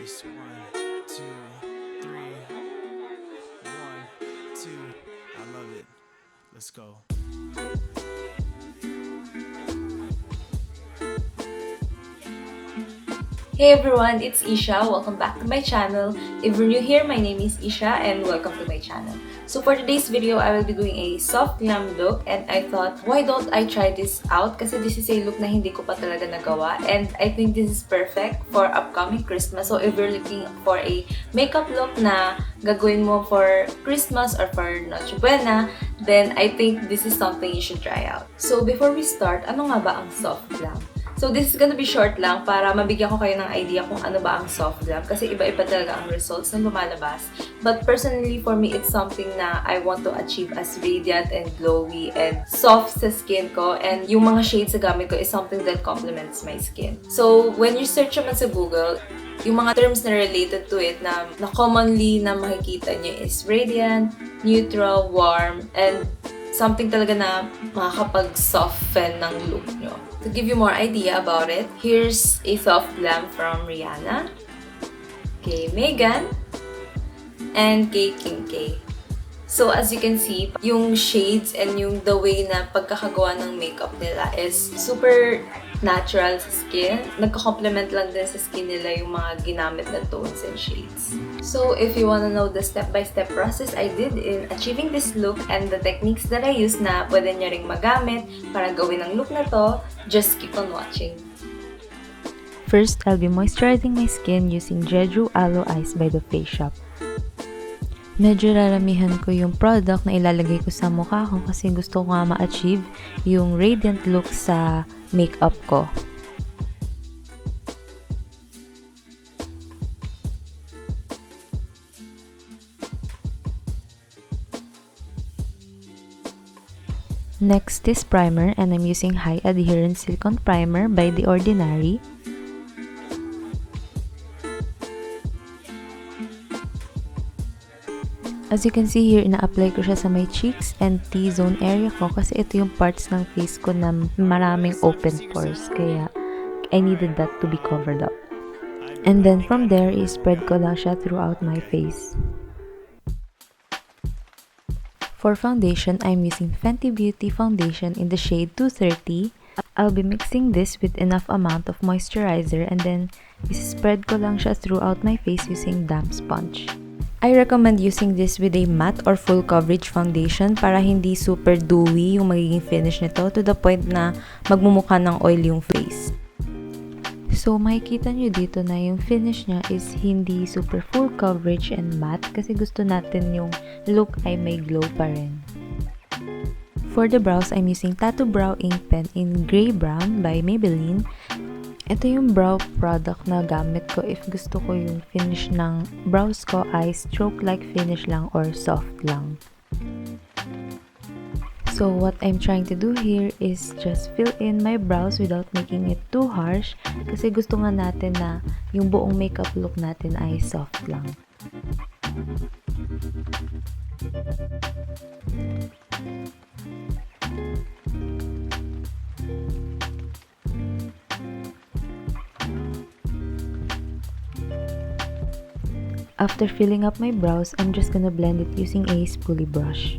It's 1, 2, 3, 1, 2. I love it. Let's go. Hey everyone, it's Isha. Welcome back to my channel. If you're new here, my name is Isha and welcome to my channel. So for today's video, I will be doing a soft glam look and I thought, why don't I try this out? Kasi this is a look na hindi ko pa talaga nagawa and I think this is perfect for upcoming Christmas. So if you're looking for a makeup look na gagawin mo for Christmas or for Noche Buena, then I think this is something you should try out. So before we start, ano nga ba ang soft glam? So this is gonna be short lang para mabigyan ko kayo ng idea kung ano ba ang soft glam kasi iba-iba talaga ang results na lumalabas. But personally, for me, it's something na I want to achieve as radiant and glowy and soft sa skin ko, and yung mga shades na gamit ko is something that complements my skin. So when you search naman sa Google, yung mga terms na related to it na commonly na makikita nyo is radiant, neutral, warm, and something talaga na makakapag-soften ng look nyo. To give you more idea about it, here's a soft glam from Rihanna, kay Megan, and kay Kim K. So as you can see, yung shades and yung the way na pagkakagawa ng makeup nila is super natural sa skin. Nagko-complement lang din sa skin nila yung mga ginamit na tones and shades. So if you wanna know the step-by-step process I did in achieving this look and the techniques that I use na pwede nyo ring magamit para gawin ang look na to, just keep on watching. First, I'll be moisturizing my skin using Jeju Aloe Ice by The Face Shop. Medyo raramihan ko yung product na ilalagay ko sa mukha ko kasi gusto ko nga ma-achieve yung radiant look sa makeup ko. Next is primer, and I'm using High Adherence Silicone Primer by The Ordinary. As you can see here, ina-apply ko siya sa my cheeks and T-zone area ko kasi ito yung parts ng face ko na maraming open pores. Kaya, I needed that to be covered up. And then from there, i-spread ko lang siya throughout my face. For foundation, I'm using Fenty Beauty foundation in the shade 230. I'll be mixing this with enough amount of moisturizer and then i-spread ko lang siya throughout my face using damp sponge. I recommend using this with a matte or full coverage foundation para hindi super dewy yung magiging finish nito to the point na magmumukha ng oil yung face. So, makikita nyo dito na yung finish niya is hindi super full coverage and matte kasi gusto natin yung look ay may glow pa rin. For the brows, I'm using Tattoo Brow Ink Pen in Gray Brown by Maybelline. Ito yung brow product na gamit ko if gusto ko yung finish ng brows ko ay stroke-like finish lang or soft lang. So what I'm trying to do here is just fill in my brows without making it too harsh kasi gusto nga natin na yung buong makeup look natin ay soft lang. After filling up my brows, I'm just gonna blend it using a spoolie brush.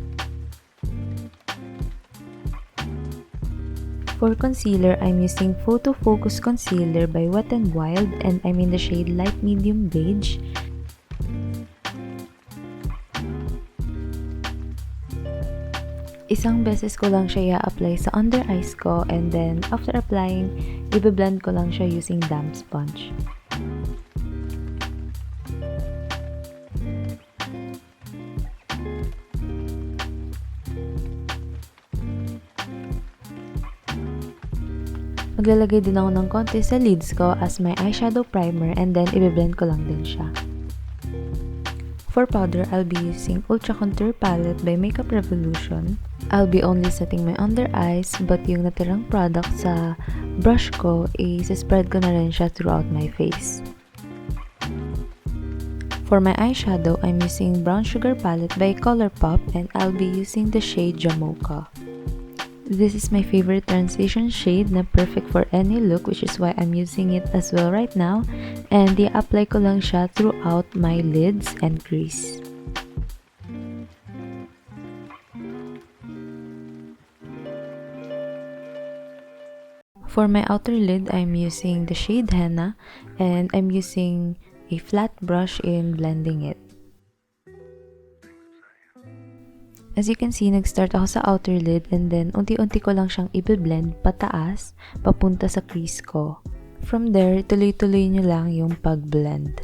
For concealer, I'm using Photo Focus Concealer by Wet n Wild and I'm in the shade Light Medium Beige. Isang beses ko lang siya i-apply sa under eyes ko and then after applying, i-blend ko lang siya using damp sponge. Maglalagay din ako ng konti sa lids ko as my eyeshadow primer and then i-blend ko lang din siya. For powder, I'll be using Ultra Contour Palette by Makeup Revolution. I'll be only setting my under eyes but yung natirang product sa brush ko, i-spread ko na rin siya throughout my face. For my eyeshadow, I'm using Brown Sugar Palette by Colourpop and I'll be using the shade Jamocha. This is my favorite transition shade na perfect for any look, which is why I'm using it as well right now. And i-apply ko lang siya throughout my lids and crease. For my outer lid, I'm using the shade Henna, and I'm using a flat brush in blending it. As you can see, nag-start ako sa outer lid and then unti-unti ko lang siyang i-blend pataas, papunta sa crease ko. From there, tuloy-tuloy nyo lang yung pag-blend.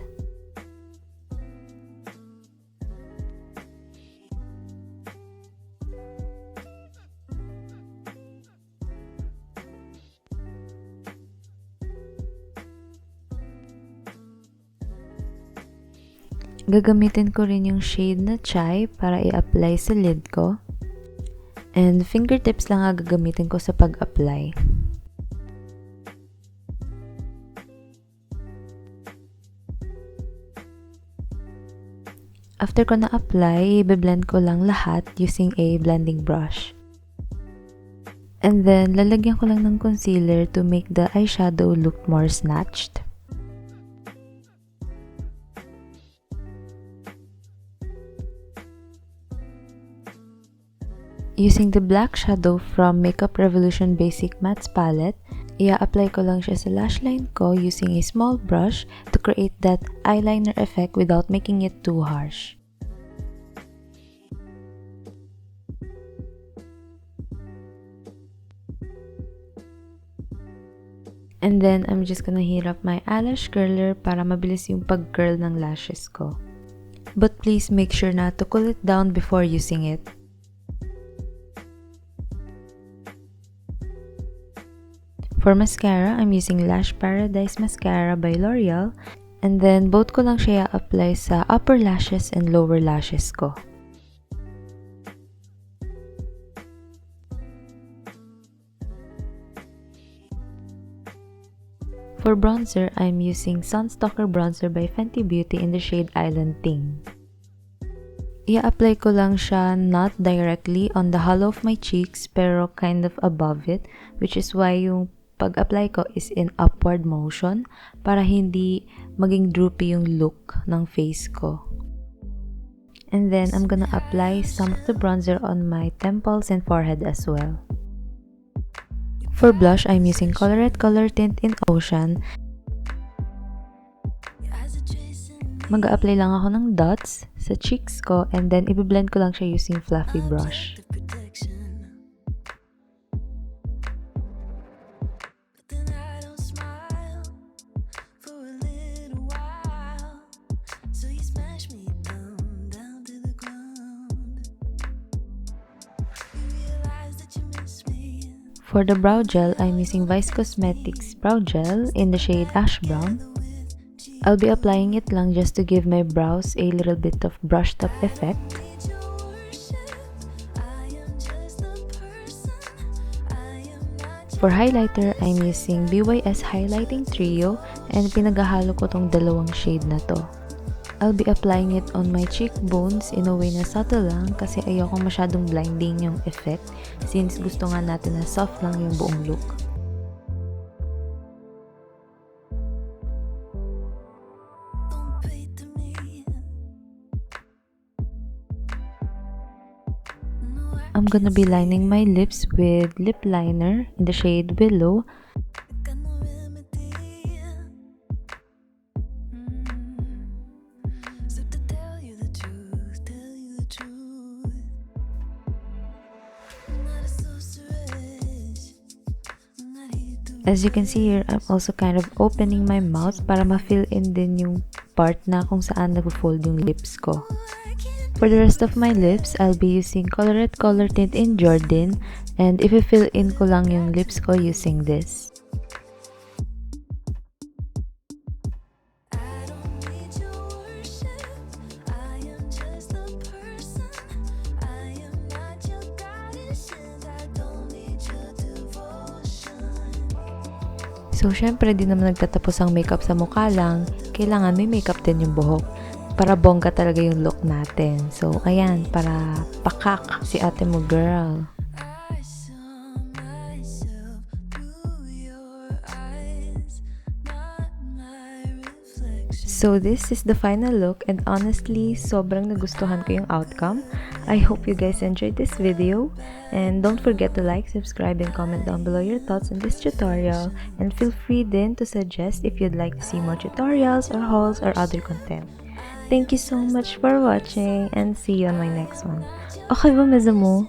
Gagamitin ko rin yung shade na Chai para i-apply sa lid ko. And fingertips lang ang gagamitin ko sa pag-apply. After ko na-apply, i-blend ko lang lahat using a blending brush. And then, lalagyan ko lang ng concealer to make the eyeshadow look more snatched. Using the black shadow from Makeup Revolution Basic Mattes palette, i-apply ko lang siya sa lash line ko using a small brush to create that eyeliner effect without making it too harsh. And then, I'm just gonna heat up my eyelash curler para mabilis yung pag-curl ng lashes ko. But please make sure na to cool it down before using it. For mascara, I'm using Lash Paradise Mascara by L'Oreal, and then both ko lang siya apply sa upper lashes and lower lashes ko. For bronzer, I'm using Sunstalker Bronzer by Fenty Beauty in the shade Island Ting. I-apply ko lang siya not directly on the hollow of my cheeks pero kind of above it, which is why yung pag-apply ko is in upward motion para hindi maging droopy yung look ng face ko. And then, I'm gonna apply some of the bronzer on my temples and forehead as well. For blush, I'm using Colorette Color Tint in Ocean. Mag-a-apply lang ako ng dots sa cheeks ko and then i-blend ko lang siya using fluffy brush. For the brow gel, I'm using Vice Cosmetics Brow Gel in the shade Ash Brown. I'll be applying it lang just to give my brows a little bit of brushed up effect. For highlighter, I'm using BYS Highlighting Trio and pinaghahalo ko tong dalawang shade na to. I'll be applying it on my cheekbones in a way na subtle lang kasi ayoko masyadong blinding yung effect since gusto nga natin na soft lang yung buong look. I'm gonna be lining my lips with lip liner in the shade Willow. As you can see here, I'm also kind of opening my mouth para ma-fill in din yung part na kung saan nag-fold yung lips ko. For the rest of my lips, I'll be using Colorette Color Tint in Jordan and i-fill in ko lang yung lips ko using this. So, syempre, di naman nagtatapos ang makeup sa mukha lang. Kailangan may makeup din yung buhok. Para bongga talaga yung look natin. So, ayan, para pakak si ate mo, girl. So this is the final look, and honestly, sobrang nagustuhan ko yung outcome. I hope you guys enjoyed this video, and don't forget to like, subscribe, and comment down below your thoughts on this tutorial, and feel free then to suggest if you'd like to see more tutorials or hauls or other content. Thank you so much for watching, and see you on my next one. Okay ba, Mezamu?